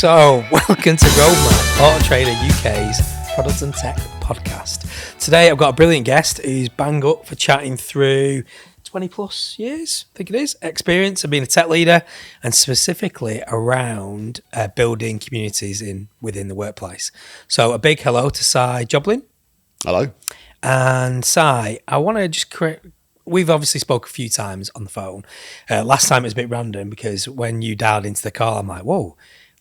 So, welcome to Roadmap, Auto Trader UK's Products and Tech podcast. Today, I've got a brilliant guest who's bang up for chatting through 20 plus years, I think it is, experience of being a tech leader and specifically around building communities within the workplace. So, a big hello to Si Jobling. Hello. And Si, I want to just correct. We've obviously spoke a few times on the phone. Last time it was a bit random because when you dialed into the call, I'm like, whoa,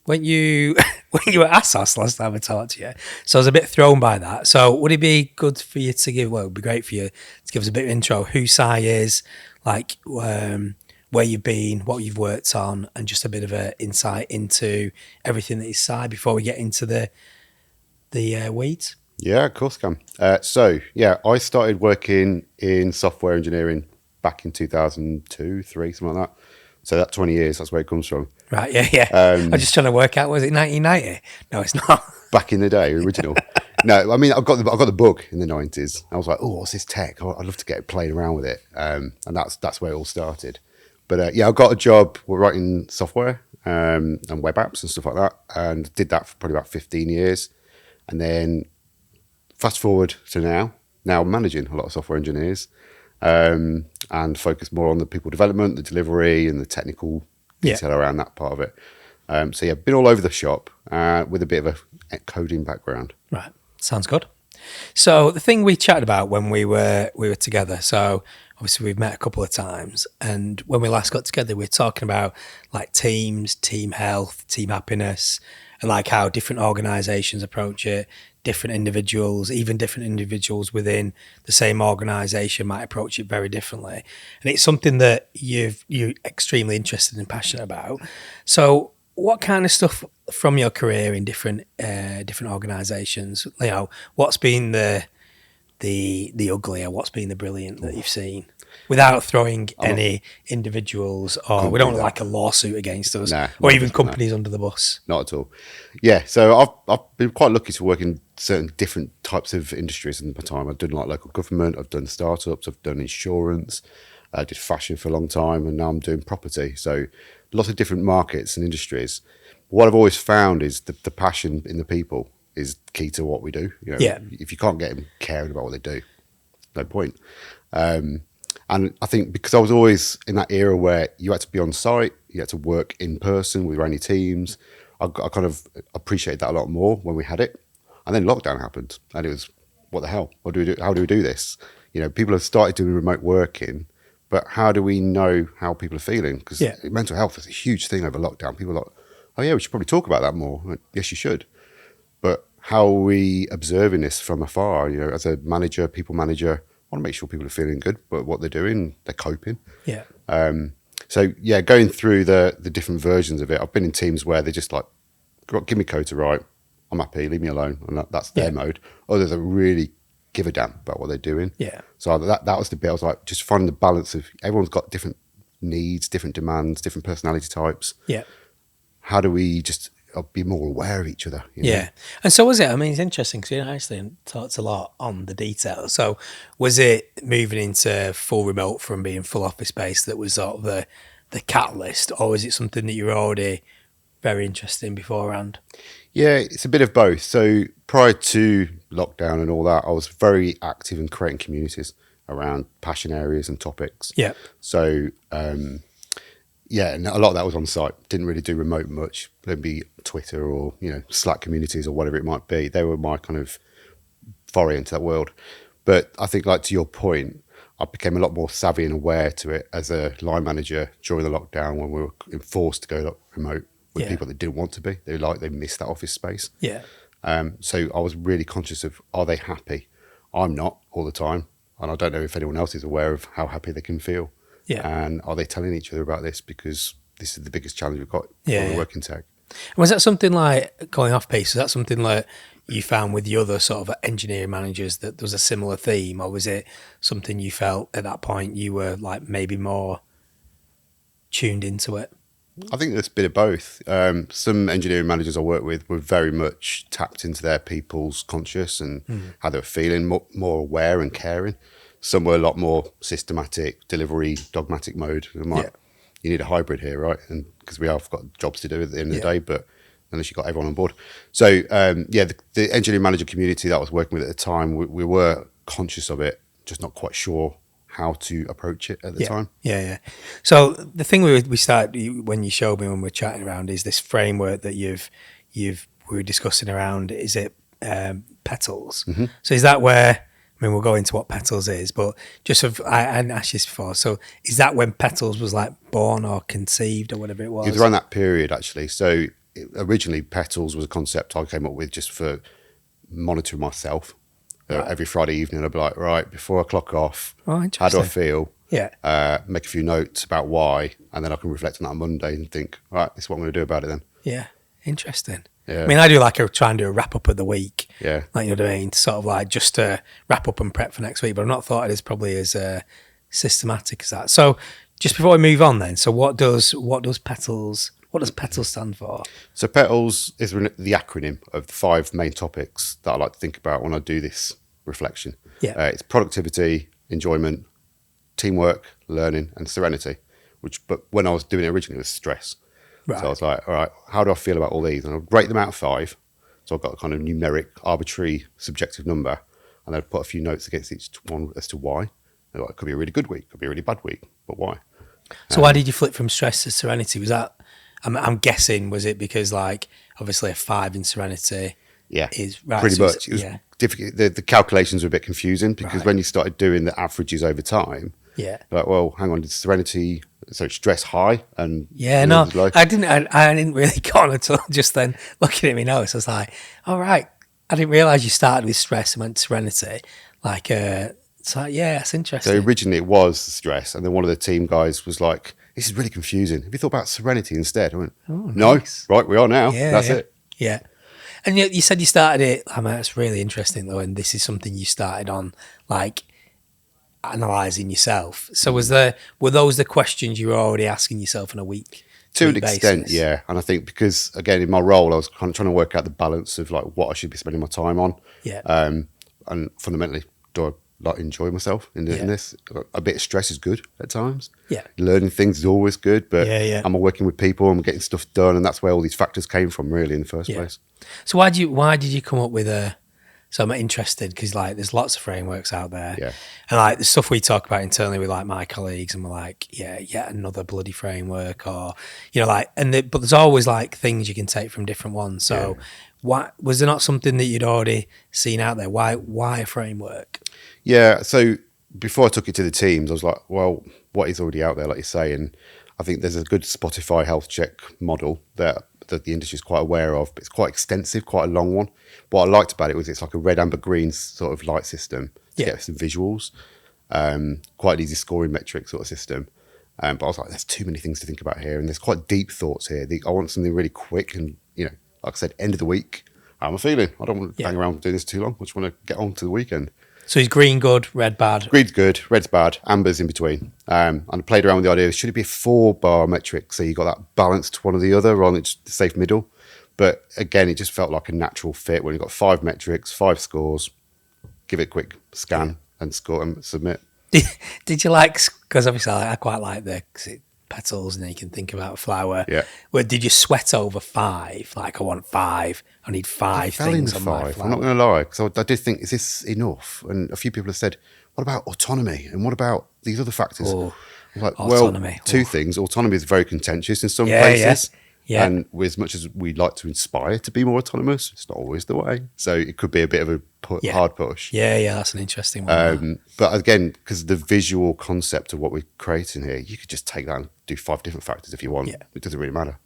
when you were at Assos last time I talked to you. So I was a bit thrown by that. So would it be good for you to give, well, it would be great for you to give us a bit of intro, who Si is, like where you've been, what you've worked on, and just a bit of an insight into everything that is Si before we get into the weeds? Yeah, of course, Cam. I started working in software engineering back in 2002, 3, something like that. So that 20 years, that's where it comes from. Right, yeah. I'm just trying to work out, was it 1990? No, it's not. Back in the day, original. No, I mean, I got the book in the 90s. I was like, oh, what's this tech? I'd love to get playing around with it. And that's where it all started. But I got a job writing software and web apps and stuff like that. And did that for probably about 15 years. And then fast forward to now I'm managing a lot of software engineers and focus more on the people development, the delivery and the technical detail around that part of it. Been all over the shop with a bit of a coding background. Right, sounds good. So the thing we chatted about when we were together, so obviously we've met a couple of times, and when we last got together, we were talking about like teams, team health, team happiness, and like how different organisations approach it. Different individuals, even different individuals within the same organisation might approach it very differently. And it's something that you're extremely interested and passionate about. So what kind of stuff from your career in different organisations, what's been the ugly or what's been the brilliant that you've seen? Without throwing any individuals, or we don't like a lawsuit against us, or even companies under the bus. Not at all. Yeah, so I've been quite lucky to work in certain different types of industries in my time. I've done like local government, I've done startups, I've done insurance, I did fashion for a long time, and now I'm doing property. So lots of different markets and industries. What I've always found is the passion in the people is key to what we do. If you can't get them caring about what they do, no point. And I think because I was always in that era where you had to be on site, you had to work in person with your teams, I kind of appreciated that a lot more when we had it. And then lockdown happened, and it was, what the hell? What do we do? How do we do this? People have started doing remote working, but how do we know how people are feeling? Because mental health is a huge thing over lockdown. People are like, oh yeah, we should probably talk about that more. Like, yes, you should. But how are we observing this from afar? As a manager, people manager, I want to make sure people are feeling good, but what they're doing, they're coping. Yeah. Going through the different versions of it, I've been in teams where they're just like, give me code to write, I'm happy, leave me alone, and that's their mode. Others that really give a damn about what they're doing. Yeah. So that was the bit I was like, just finding the balance of everyone's got different needs, different demands, different personality types. Yeah. How do we just be more aware of each other? Yeah. And so was it, I mean, it's interesting because you actually talked a lot on the details. So was it moving into full remote from being full office based that was sort of the catalyst, or was it something that you were already very interested in beforehand? Yeah, it's a bit of both. So prior to lockdown and all that, I was very active in creating communities around passion areas and topics. Yeah. So, and a lot of that was on site. Didn't really do remote much. There'd be Twitter or, Slack communities or whatever it might be. They were my kind of foray into that world. But I think, like to your point, I became a lot more savvy and aware to it as a line manager during the lockdown when we were forced to go remote with people that didn't want to be. They missed that office space. Yeah. So I was really conscious of, are they happy? I'm not all the time. And I don't know if anyone else is aware of how happy they can feel. Yeah. And are they telling each other about this? Because this is the biggest challenge we've got when we work in tech. And was that something like, going off piece, was that something like you found with the other sort of engineering managers that there was a similar theme, or was it something you felt at that point you were like maybe more tuned into it? I think there's a bit of both. Some engineering managers I work with were very much tapped into their people's conscious and how they were feeling, more aware and caring. Some were a lot more systematic, delivery, dogmatic mode. You need a hybrid here, right? And because we have got jobs to do at the end of the day, but unless you got everyone on board. So the engineering manager community that I was working with at the time, we were conscious of it, just not quite sure how to approach it at the time. Yeah. So the thing we started when you showed me when we were chatting around is this framework that we were discussing around. Is it PETALS? Mm-hmm. So is that where? I mean, we'll go into what PETALS is, but I hadn't asked this before. So is that when PETALS was like born or conceived or whatever it was? It was around that period, actually. So originally, PETALS was a concept I came up with just for monitoring myself. Right. Every Friday evening, I'd be like, right, before I clock off, Oh, how interesting. do I feel? Yeah. Make a few notes about why, and then I can reflect on that on Monday and think, right, this is what I'm going to do about it then. Yeah. Interesting. Yeah. I mean, I do try and do a wrap up of the week. Yeah. Like, you know what I mean? Sort of like just to wrap up and prep for next week, but I've not thought it is probably as systematic as that. So just before we move on then, so what does PETALS stand for? So PETALS is the acronym of the 5 main topics that I like to think about when I do this reflection. Yeah. It's productivity, enjoyment, teamwork, learning, and serenity. But when I was doing it originally, it was stress. Right. So I was like, all right, how do I feel about all these? And I'll rate them out of 5. So I've got a kind of numeric, arbitrary, subjective number, and I'd put a few notes against each one as to why. Like, it could be a really good week, could be a really bad week, but why? So why did you flip from stress to serenity? Was that, I'm guessing, was it because like obviously a 5 in serenity Yeah, is right? pretty so much. It was difficult. The calculations were a bit confusing because Right. when you started doing the averages over time, Yeah. like, well, hang on, did serenity, so stress high and Yeah, no, low? I didn't really get on until just then looking at me notes. I was like, all right, I didn't realise you started with stress and went to serenity. Like, it's like, yeah, that's So interesting. originally it was stress, and then one of the team guys was like, "This is really confusing. Have you thought about serenity instead?" I went, "No, nice. right, we are now. Yeah, That's yeah. it." Yeah. And you said you started it. I mean, that's really interesting though, and this is something you started on, like analysing yourself. So were those the questions you were already asking yourself on a week? To an week extent, basis? yeah. And I think because again in my role, I was kind of trying to work out the balance of like what I should be spending my time on. Yeah. And fundamentally, do I like enjoy myself in this? A bit of stress is good at times. Yeah. Learning things is always good, but Yeah. am I working with people? Am I getting stuff done? And that's where all these factors came from, really, in the first place. So why did you come up with a? So I'm interested because like there's lots of frameworks out there, Yeah. and like the stuff we talk about internally with like my colleagues, and we're like, yeah, yet another bloody framework, or like, but there's always like things you can take from different ones. So why was there not something that you'd already seen out there? Why a framework? Yeah. So before I took it to the teams, I was like, well, what is already out there, like you say? And I think there's a good Spotify health check model that the industry is quite aware of, but it's quite extensive, quite a long one. What I liked about it was it's like a red, amber, green sort of light system to get some visuals, quite an easy scoring metric sort of system. But I was like, there's too many things to think about here, and there's quite deep thoughts here. I want something really quick, and like I said, end of the week. How am I feeling? I don't want to hang around doing this too long. I just want to get on to the weekend. So is green good, red bad? Green's good, red's bad, amber's in between. And I played around with the idea, should it be a 4-bar metric? So you got that balanced one or the other, rather than just the safe middle. But again, it just felt like a natural fit when you've got 5 metrics, 5 scores, give it a quick scan and score and submit. Did you like, because obviously I quite like the petals and then you can think about flower. Yeah. Well, did you sweat over 5? Like, I want 5. I need 5 Fell things into on my 5. flower. I'm not going to lie, because I did think, is this enough? And a few people have said, what about autonomy? And what about these other factors? Oh, I'm like, autonomy. well, 2 things. Autonomy is very contentious in some Yeah, places. yeah. And as much as we'd like to inspire to be more autonomous, it's not always the way. So it could be a bit of a hard push. Yeah, that's an interesting one. But again, because the visual concept of what we're creating here, you could just take that and do 5 different factors if you want. Yeah. It doesn't really matter.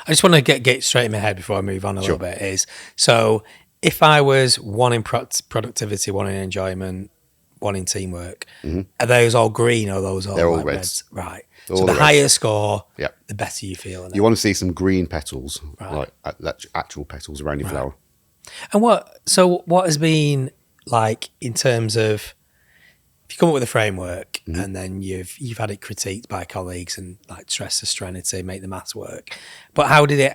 I just want to get straight in my head before I move on a little bit is, so if I was 1 in productivity, 1 in enjoyment, 1 in teamwork, are those all green or are those all They're all like reds. Right. All So the the reds. higher score, Yeah. the better you feel. You want to see some green petals, Right. like actual petals around your flower. And what has been like in terms of, if you come up with a framework and then you've had it critiqued by colleagues and like stress the serenity, make the maths work, but how do you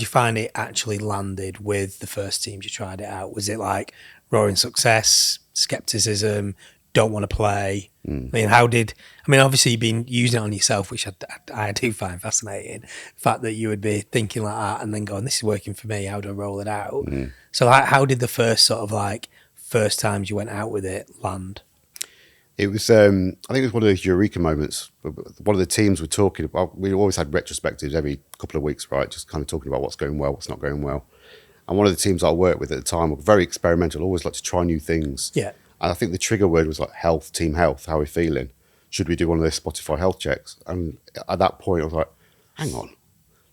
find it actually landed with the first teams you tried it out? Was it like roaring success, skepticism, don't want to play? I mean, obviously you've been using it on yourself, which I do find fascinating. The fact that you would be thinking like that and then going, this is working for me, how do I roll it out? So like, how did the first sort of like first times you went out with it land? It was, I think it was one of those eureka moments. One of the teams were talking about, we always had retrospectives every couple of weeks, right? Just kind of talking about what's going well, what's not going well. And one of the teams I worked with at the time were very experimental, always like to try new things. Yeah. And I think the trigger word was like health, team health, how are we feeling? Should we do one of those Spotify health checks? And at that point, I was like, hang on,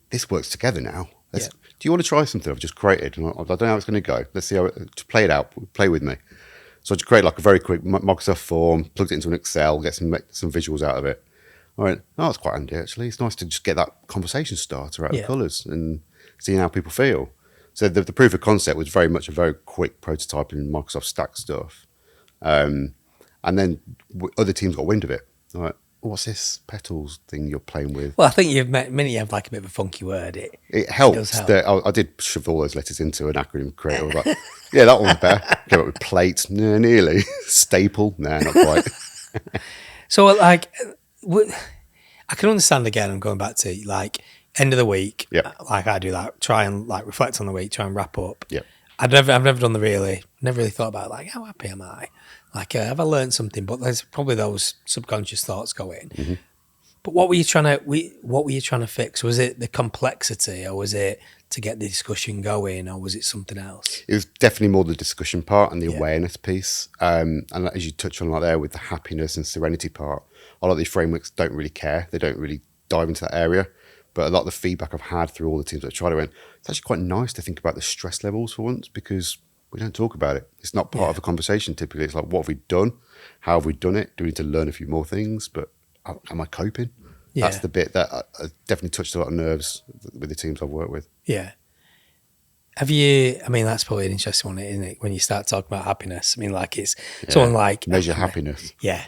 this works together now. Do you want to try something I've just created? And I don't know how it's going to go. Let's see how just play it out, play with me. So I just created like a very quick Microsoft form, plugged it into an Excel, get some visuals out of it. I went, oh, that's quite handy actually. It's nice to just get that conversation starter out of colours and seeing how people feel. So the proof of concept was very much a very quick prototyping in Microsoft Stack stuff. And then other teams got wind of it. Like, what's this PETALS thing you're playing with? Well, I think you have like a bit of a funky word. It helps. I did shove all those letters into an acronym creator. I was like, yeah, that one's better. Came up with plate, no, nearly. Staple, no, not quite. So like, I can understand again, I'm going back to like end of the week. Like I do that, try and like reflect on the week, try and wrap up. I've never done never really thought about like, how happy am I? Like, have I learned something? But there's probably those subconscious thoughts going. But what were you trying to fix? Was it the complexity, or was it to get the discussion going, or was it something else? It was definitely more the discussion part and the awareness piece. And as you touch on right there with the happiness and serenity part, a lot of these frameworks don't really care. They don't really dive into that area. But a lot of the feedback I've had through all the teams that I've tried it, it's actually quite nice to think about the stress levels for once, because we don't talk about it. It's not part of a conversation typically. It's like, what have we done? How have we done it? Do we need to learn a few more things? But am I coping? That's the bit that definitely touched a lot of nerves with the teams I've worked with. Yeah. Have you, I mean, that's probably an interesting one, isn't it? When you start talking about happiness. I mean, like it's someone like... Measure happiness. Yeah.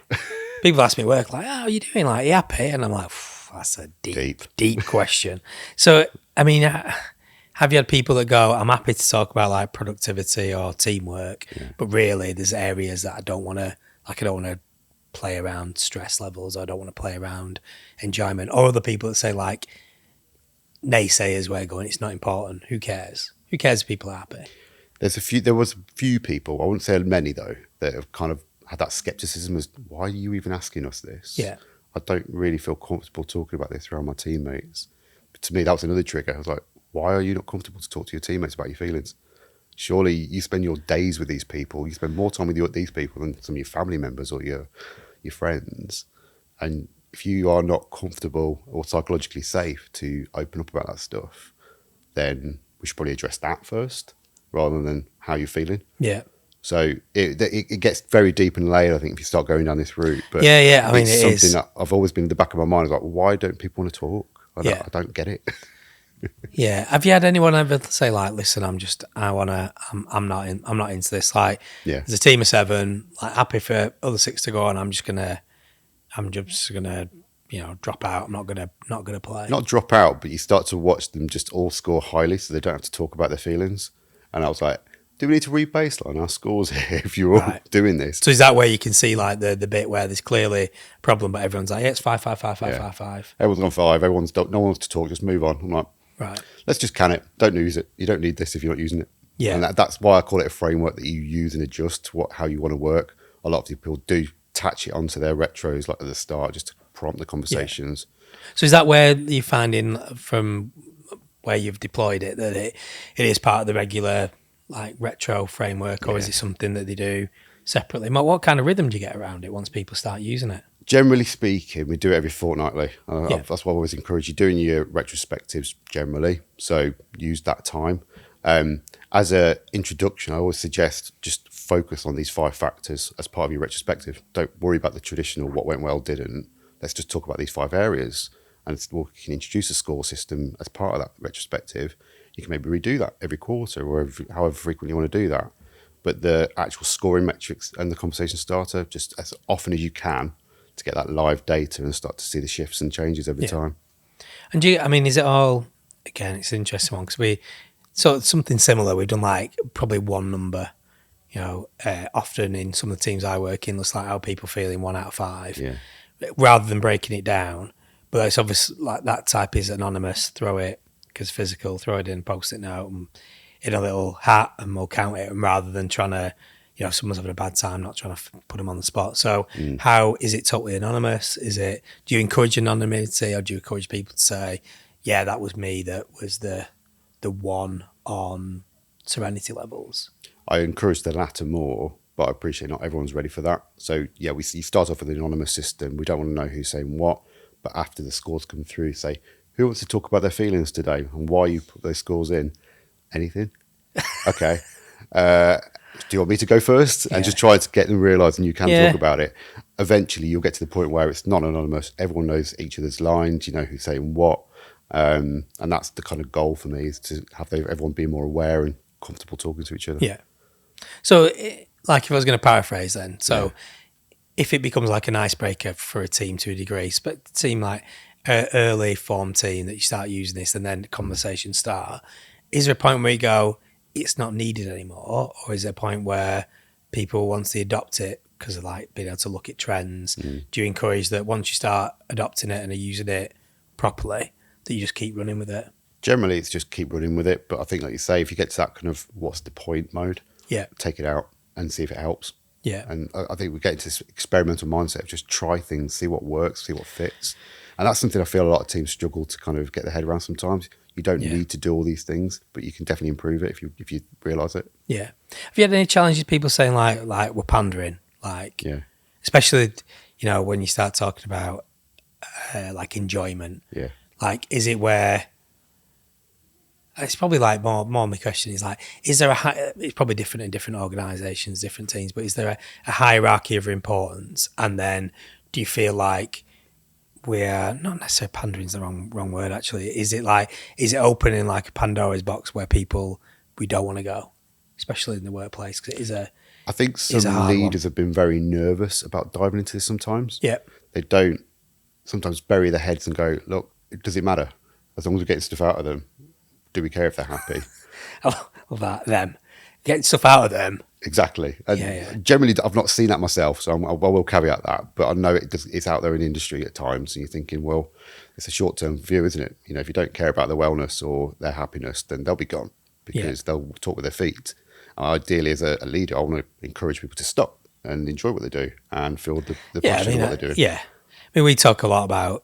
People ask me at work, like, oh, how are you doing? Like, are you happy? And I'm like, that's a deep question. So, I mean, have you had people that go, I'm happy to talk about like productivity or teamwork, but really there's areas that I don't want to play around stress levels, or I don't want to play around enjoyment, or other people that say like naysayers where going, it's not important. Who cares? Who cares if people are happy? There was a few people, I wouldn't say many though, that have kind of had that skepticism as, why are you even asking us this? Yeah. I don't really feel comfortable talking about this around my teammates. But to me, that was another trigger. I was like, why are you not comfortable to talk to your teammates about your feelings? Surely you spend your days with these people. You spend more time with these people than some of your family members or your friends. And if you are not comfortable or psychologically safe to open up about that stuff, then we should probably address that first rather than how you're feeling. Yeah. So it gets very deep and layered, I think, if you start going down this route. But I mean, it's something that I've always been in the back of my mind. I was like, why don't people want to talk? I don't get it. Yeah. Have you had anyone ever say like, listen, I'm not into this. Like, there's a team of 7, like happy for other 6 to go on. I'm just gonna, drop out. I'm not gonna play. Not drop out, but you start to watch them just all score highly, so they don't have to talk about their feelings. And I was like, do we need to re-baseline our scores here if you're all doing this? So is that where you can see like the bit where there's clearly a problem, but everyone's like, yeah, it's 5. Everyone's on 5. No one wants to talk. Just move on. I'm like, right. Let's just can it. Don't use it. You don't need this if you're not using it. Yeah. And that's why I call it a framework that you use and adjust how you want to work. A lot of people do attach it onto their retros like at the start just to prompt the conversations. Yeah. So is that where you're finding from where you've deployed it that it is part of the regular like retro framework, or is it something that they do separately? What kind of rhythm do you get around it once people start using it? Generally speaking, we do it every fortnightly. That's why I always encourage you doing your retrospectives generally. So use that time. As an introduction, I always suggest just focus on these 5 factors as part of your retrospective. Don't worry about the traditional what went well, didn't. Let's just talk about these 5 areas. And we can introduce a score system as part of that retrospective. You can maybe redo that every quarter or however frequently you want to do that. But the actual scoring metrics and the conversation starter, just as often as you can to get that live data and start to see the shifts and changes over time. And is it all, again, it's an interesting one because something similar, we've done like probably one number often in some of the teams I work in, looks like how people feel in 1 out of 5, Yeah. rather than breaking it down. But it's obvious like that type is anonymous. Throw it because physical. Throw it in, post-it note, and in a little hat, and we'll count it. And rather than trying to, if someone's having a bad time, not trying to put them on the spot. So, how is it totally anonymous? Do you encourage anonymity, or do you encourage people to say, "Yeah, that was me. That was the one on serenity levels"? I encourage the latter more, but I appreciate not everyone's ready for that. So yeah, you start off with an anonymous system. We don't want to know who's saying what, but after the scores come through, say who wants to talk about their feelings today and why you put those scores in. Anything? Okay. Do you want me to go first? And just try to get them realising you can talk about it. Eventually, you'll get to the point where it's not anonymous. Everyone knows each other's lines. You know who's saying what, and that's the kind of goal for me, is to have everyone be more aware and comfortable talking to each other. Yeah. So, like, if I was going to paraphrase then, if it becomes like an icebreaker for a team to a degree, but team like an early form team that you start using this and then conversations start, is there a point where you go, it's not needed anymore? Or is there a point where people, once they adopt it, because of like being able to look at trends, do you encourage that once you start adopting it and are using it properly, that you just keep running with it? Generally, it's just keep running with it. But I think, like you say, if you get to that kind of what's the point mode, take it out and see if it helps. Yeah. And I think we get into this experimental mindset of just try things, see what works, see what fits. And that's something I feel a lot of teams struggle to kind of get their head around sometimes. You don't need to do all these things, but you can definitely improve it if you realise it. Yeah. Have you had any challenges, people saying like we're pandering? Like, especially, when you start talking about like enjoyment. Yeah. Like, is it where... It's probably like more my question is like, is there it's probably different in different organisations, different teams, but is there a hierarchy of importance? And then do you feel like we're not necessarily pandering is the wrong word actually. Is it opening like a Pandora's box where we don't want to go, especially in the workplace? Because I think some leaders have been very nervous about diving into this sometimes. Yeah. They don't sometimes bury their heads and go, look, does it matter? As long as we're getting stuff out of them, do we care if they're happy? I love that, them. Getting stuff out of them. Exactly. And generally, I've not seen that myself, so I will caveat that. But I know it's out there in the industry at times, and you're thinking, well, it's a short-term view, isn't it? If you don't care about their wellness or their happiness, then they'll be gone because they'll talk with their feet. Ideally, as a leader, I want to encourage people to stop and enjoy what they do and feel the passion of what they're doing. Yeah. I mean, we talk a lot about...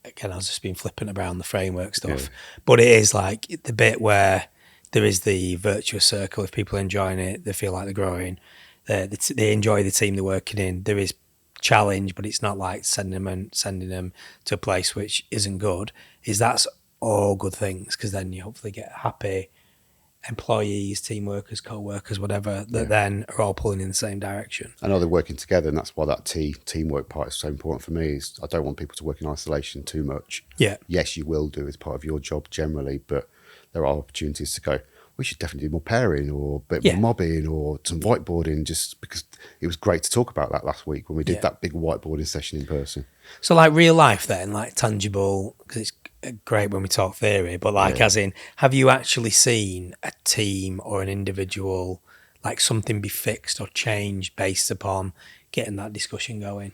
Again, I was just being flippant around the framework stuff, but it is like the bit where there is the virtuous circle. If people are enjoying it, they feel like they're growing. They enjoy the team they're working in. There is challenge, but it's not like sending them to a place which isn't good. That's all good things, because then you hopefully get happy employees, team workers, co-workers, whatever, that then are all pulling in the same direction. I know they're working together, and that's why that teamwork part is so important for me. Is I don't want people to work in isolation too much. Yeah. Yes, you will do as part of your job generally, but there are opportunities to go, we should definitely do more pairing or a bit more mobbing or some whiteboarding, just because it was great to talk about that last week when we did that big whiteboarding session in person. So like real life then, like tangible, because it's great when we talk theory, but like as in, have you actually seen a team or an individual, like something be fixed or changed based upon getting that discussion going?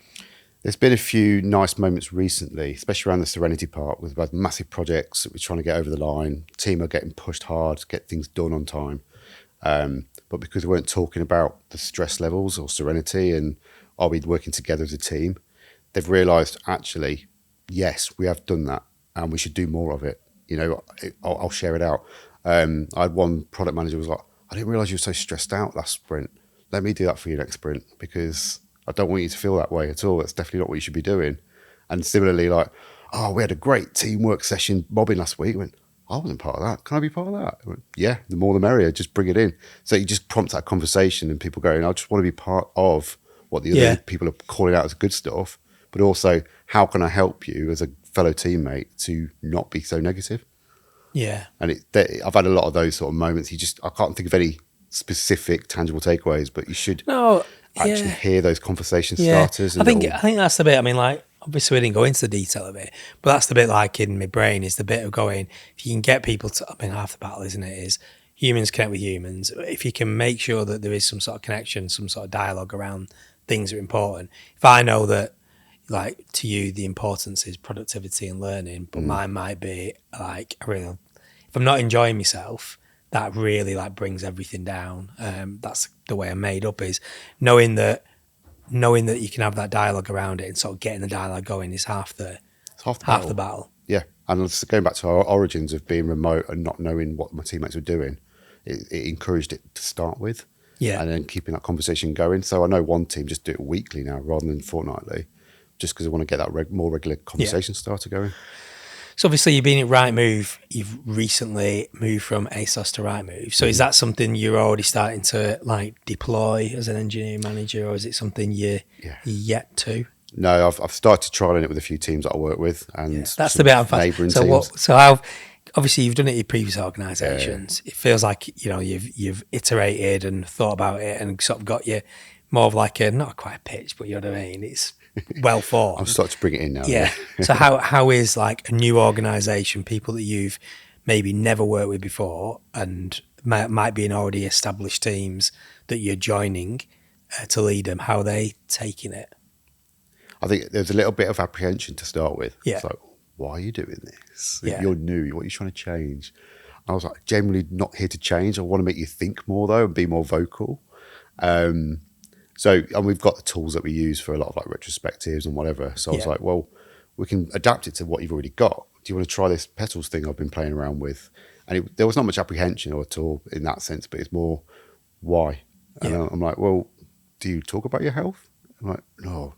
There's been a few nice moments recently, especially around the Serenity part, with about massive projects that we're trying to get over the line. Team are getting pushed hard to get things done on time. But because we weren't talking about the stress levels or Serenity and are we working together as a team, they've realised actually, yes, we have done that and we should do more of it. I'll share it out. I had one product manager who was like, I didn't realise you were so stressed out last sprint. Let me do that for you next sprint, because I don't want you to feel that way at all. That's definitely not what you should be doing. And similarly, like, we had a great teamwork session mobbing last week. I went, I wasn't part of that. Can I be part of that? I went, yeah, the more the merrier. Just bring it in. So you just prompt that conversation and people going, I just want to be part of what the other people are calling out as good stuff. But also, how can I help you as a fellow teammate to not be so negative? Yeah. And I've had a lot of those sort of moments. I can't think of any specific tangible takeaways, but you should actually hear those conversation starters. I think that's the bit. I mean, like, obviously we didn't go into the detail of it, but that's the bit like in my brain is the bit of going, if you can get people to, I mean, half the battle, isn't it, is humans connect with humans. If you can make sure that there is some sort of connection, some sort of dialogue around things that are important. If I know that, like, to you, the importance is productivity and learning, but mine might be like, if I'm not enjoying myself, that really like brings everything down. That's the way I'm made up, is knowing that you can have that dialogue around it and sort of getting the dialogue going is It's half half the battle. Yeah, and it's going back to our origins of being remote and not knowing what my teammates were doing, it encouraged it to start with. Yeah. And then keeping that conversation going. So I know one team just do it weekly now rather than fortnightly, just because I want to get that more regular conversation starter going. So obviously you've been at Rightmove. You've recently moved from ASOS to Rightmove. So is that something you're already starting to like deploy as an engineering manager, or is it something you're yet to? No, I've started trialing it with a few teams that I work with, and that's the bit I'm neighbouring so teams. So how? Obviously, you've done it in previous organisations. It feels like you've iterated and thought about it and sort of got you more of like not quite a pitch, but you know what I mean. It's well formed. I'm starting to bring it in now. Yeah. So how is like a new organisation, people that you've maybe never worked with before and might be in already established teams that you're joining to lead them? How are they taking it? I think there's a little bit of apprehension to start with. Yeah. It's like, why are you doing this? Yeah. You're new. What are you trying to change? I was like, generally not here to change. I want to make you think more though and be more vocal. And we've got the tools that we use for a lot of like retrospectives and whatever. So I was like, well, we can adapt it to what you've already got. Do you want to try this PETALS thing I've been playing around with? And there was not much apprehension at all in that sense, but it's more why. And I'm like, well, do you talk about your health? I'm like, no.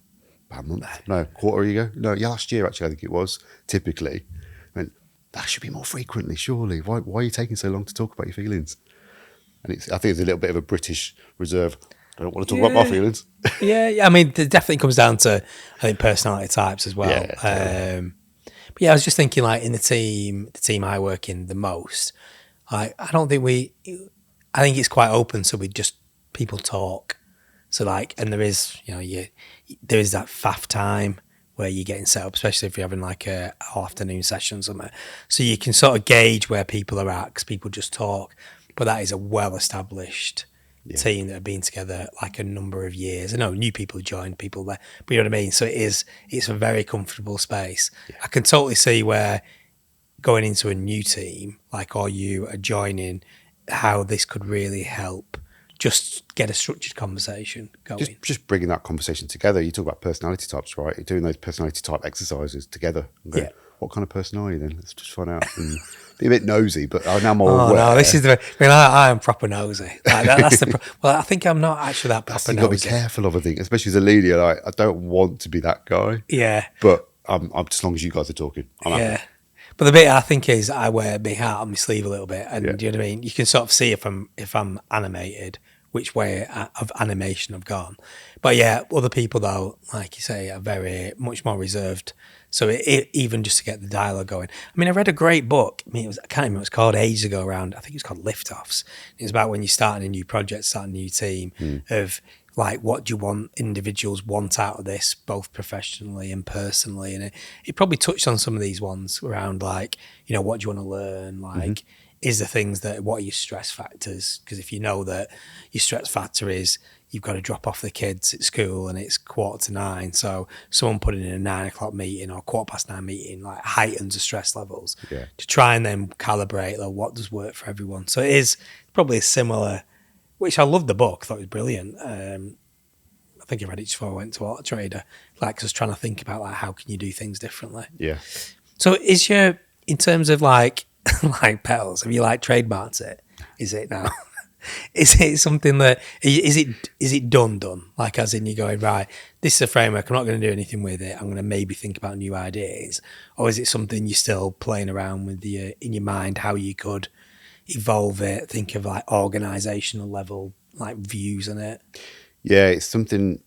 About a month? No, quarter ago? No, last year actually, I think it was, typically. I went, that should be more frequently, surely. Why are you taking so long to talk about your feelings? And I think it's a little bit of a British reserve. I don't want to talk about my feelings. Yeah. I mean, it definitely comes down to, I think, personality types as well. Yeah, totally. But yeah, I was just thinking, like, in the team I work in the most, I think it's quite open, so people talk. So like, and there is that faff time where you're getting set up, especially if you're having like a afternoon session somewhere. So you can sort of gauge where people are at because people just talk. But that is a well-established team that have been together like a number of years. I know new people join, people there, but you know what I mean? So it's a very comfortable space. Yeah. I can totally see where going into a new team, like, or you are joining, how this could really help just get a structured conversation going. Just bringing that conversation together. You talk about personality types, right? You're doing those personality type exercises together. And go, what kind of person are you then? Let's just find out and be a bit nosy, but I'm now more aware. No, this is I am proper nosy. Like that's well, I think I'm not actually that proper nosy. You've got to be careful of, I think, especially as a leader. Like, I don't want to be that guy. Yeah. But I'm as long as you guys are talking, I'm happy. But the bit I think is I wear my heart on my sleeve a little bit, and do you know what I mean? You can sort of see if I'm animated, which way of animation I've gone. But yeah, other people though, like you say, are very much more reserved. So even just to get the dialogue going. I mean, I read a great book. I can't remember what it's called, ages ago around. I think it's called Liftoffs. It was about when you're starting a new project, starting a new team, of like, what do you want individuals want out of this, both professionally and personally? And it probably touched on some of these ones around, like, what do you want to learn? Like, is the things what are your stress factors? Because if you know that your stress factor is you've got to drop off the kids at school and it's 8:45, so someone putting in a 9:00 meeting or 9:15 meeting like heightens the stress levels to try and then calibrate what does work for everyone. So it is probably a similar, which I loved the book, I thought it was brilliant. I think I read it just before I went to Auto Trader, like just trying to think about like how can you do things differently. Yeah. So in terms of like like PETALS, have you like trademarked it? Is it now? Is it something that is it done? Like, as in you're going, right, this is a framework, I'm not going to do anything with it, I'm going to maybe think about new ideas? Or is it something you're still playing around with in your mind, how you could evolve it, think of like organizational level like views on it? Yeah, it's something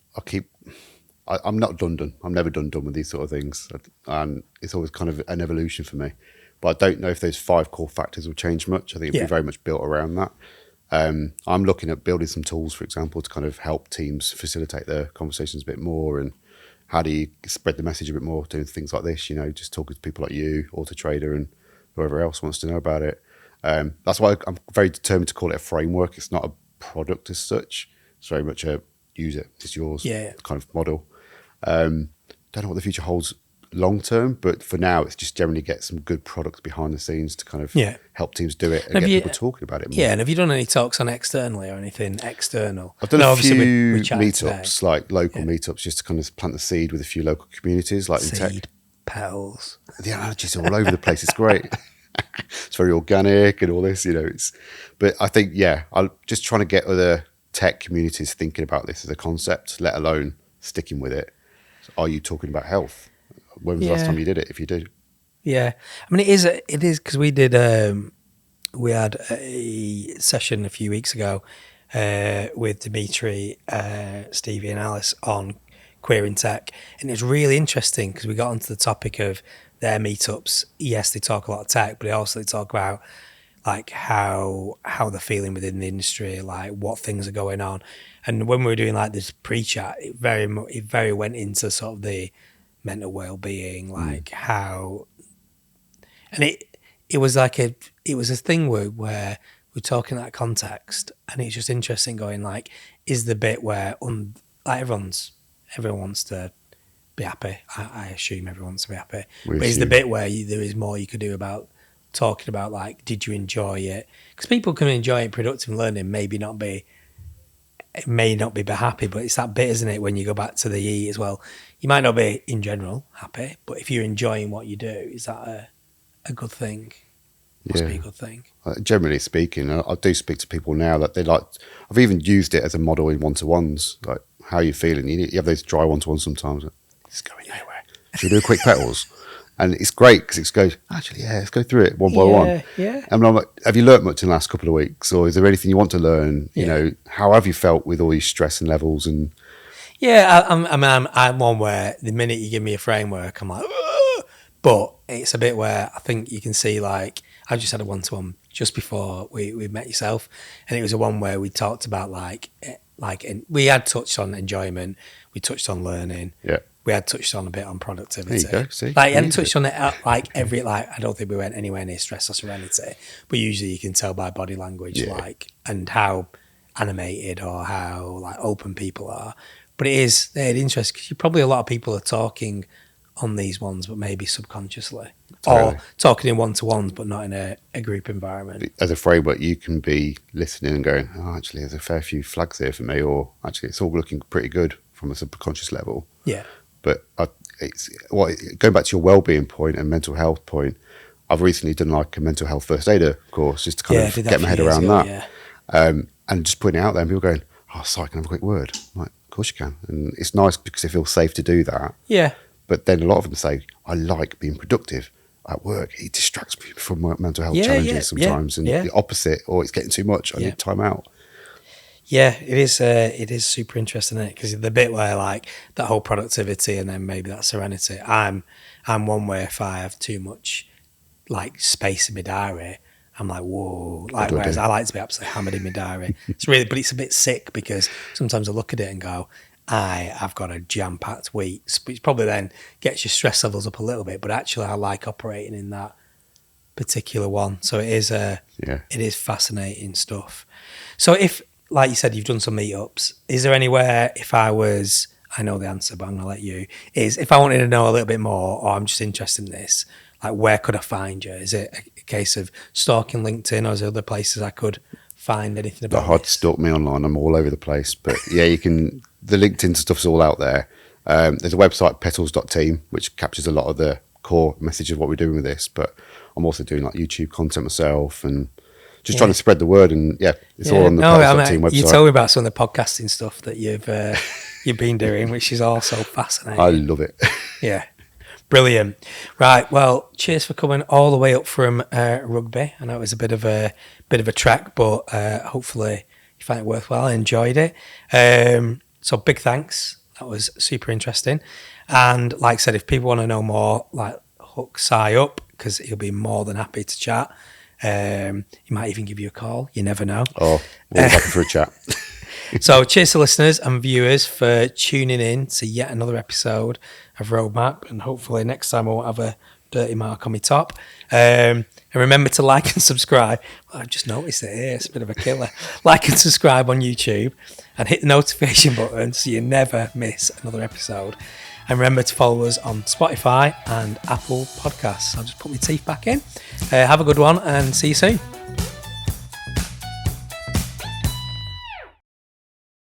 I'm not done. I'm never done with these sort of things. And it's always kind of an evolution for me. But I don't know if those 5 core factors will change much. I think it'll be very much built around that. I'm looking at building some tools, for example, to kind of help teams facilitate their conversations a bit more. And how do you spread the message a bit more, doing things like this, just talking to people like you, Auto Trader, and whoever else wants to know about it. That's why I'm very determined to call it a framework. It's not a product as such. It's very much a use it, it's yours kind of model. Don't know what the future holds long term, but for now, it's just generally get some good products behind the scenes to kind of help teams do it and get people talking about it more. Yeah, and have you done any talks on externally or anything external? I've done a few meetups, like local meetups, just to kind of plant the seed with a few local communities, like in tech. PETALS. The analogies are all over the place. It's great. It's very organic and all this, But I think, I'm just trying to get other tech communities thinking about this as a concept, let alone sticking with it. So are you talking about health? When was the last time you did it, if you do? Yeah. I mean, it is because we did, we had a session a few weeks ago with Dimitri, Stevie and Alice on queer in tech. And it was really interesting because we got onto the topic of their meetups. Yes, they talk a lot of tech, but also they talk about like how they're feeling within the industry, like what things are going on. And when we were doing like this pre-chat, it very went into sort of the mental well-being, like how, and it was like a thing where we're talking that context, and it's just interesting going like, is the bit where like everyone wants to be happy. I assume everyone wants to be happy, but is the bit where there is more you could do about talking about like, did you enjoy it? Because people can enjoy it, productive learning, it may not be happy, but it's that bit, isn't it, when you go back to the E as well. You might not be, in general, happy, but if you're enjoying what you do, is that a good thing? Must be a good thing. Generally speaking, I do speak to people now that they like, I've even used it as a model in one-to-ones, like, how are you feeling? You have those dry one-to-ones sometimes. It's going nowhere. Should we do a quick petals? And it's great because it goes, actually, let's go through it one by one. Yeah. And I'm like, have you learnt much in the last couple of weeks? Or is there anything you want to learn? You know, how have you felt with all these stress and levels? And I'm one where the minute you give me a framework, I'm like, ugh! But it's a bit where I think you can see, like, I just had a one-to-one just before we met yourself. And it was a one where we talked about and we had touched on enjoyment. We touched on learning. Yeah. We had touched on a bit on productivity. There you go, see? Like, and touched on it I don't think we went anywhere near stress or serenity, but usually you can tell by body language, and how animated or how, like, open people are. But it is interesting because probably a lot of people are talking on these ones, but maybe subconsciously. Totally. Or talking in one-to-ones, but not in a group environment. As a framework, you can be listening and going, oh, actually, there's a fair few flags here for me, or actually, it's all looking pretty good from a subconscious level. Yeah. But going back to your well-being point and mental health point, I've recently done like a mental health first aider course just to kind of get my head around that. Yeah. And just putting it out there and people going, oh, sorry, can I have a quick word? I'm like, of course you can. And it's nice because it feels safe to do that. Yeah. But then a lot of them say, I like being productive at work. It distracts me from my mental health challenges sometimes. And the opposite, or it's getting too much. I need time out. Yeah, it is super interesting, isn't it? Because the bit where, like, that whole productivity and then maybe that serenity, I'm one where if I have too much, like, space in my diary, I'm like, whoa. Like, whereas I like to be absolutely hammered in my diary. But it's a bit sick because sometimes I look at it and go, I've got a jam-packed week, which probably then gets your stress levels up a little bit, but actually I like operating in that particular one. So it is fascinating stuff. So if, like you said, you've done some meetups. Is there anywhere, I know the answer, but I'm going to let you, is if I wanted to know a little bit more, or I'm just interested in this, like, where could I find you? Is it a case of stalking LinkedIn, or is there other places I could find anything about hard to stalk me online. I'm all over the place. But yeah, you can, the LinkedIn stuff's all out there. There's a website, petals.team, which captures a lot of the core message of what we're doing with this. But I'm also doing like YouTube content myself and just trying to spread the word, and it's all on the petals.team website. You told me about some of the podcasting stuff that you've been doing, which is also fascinating. I love it. Yeah, brilliant. Right, well, cheers for coming all the way up from Rugby. I know it was a bit of a trek, but hopefully you find it worthwhile. I enjoyed it. So big thanks. That was super interesting. And like I said, if people want to know more, like, hook Si up, because he'll be more than happy to chat. He might even give you a call. You never know. Oh, we're back for a chat. So cheers to listeners and viewers for tuning in to yet another episode of Roadmap. And hopefully next time I won't have a dirty mark on my top. And remember to like and subscribe. Well, I've just noticed it here. It's a bit of a killer. Like and subscribe on YouTube and hit the notification button so you never miss another episode. And remember to follow us on Spotify and Apple Podcasts. I'll just put my teeth back in. Have a good one and see you soon.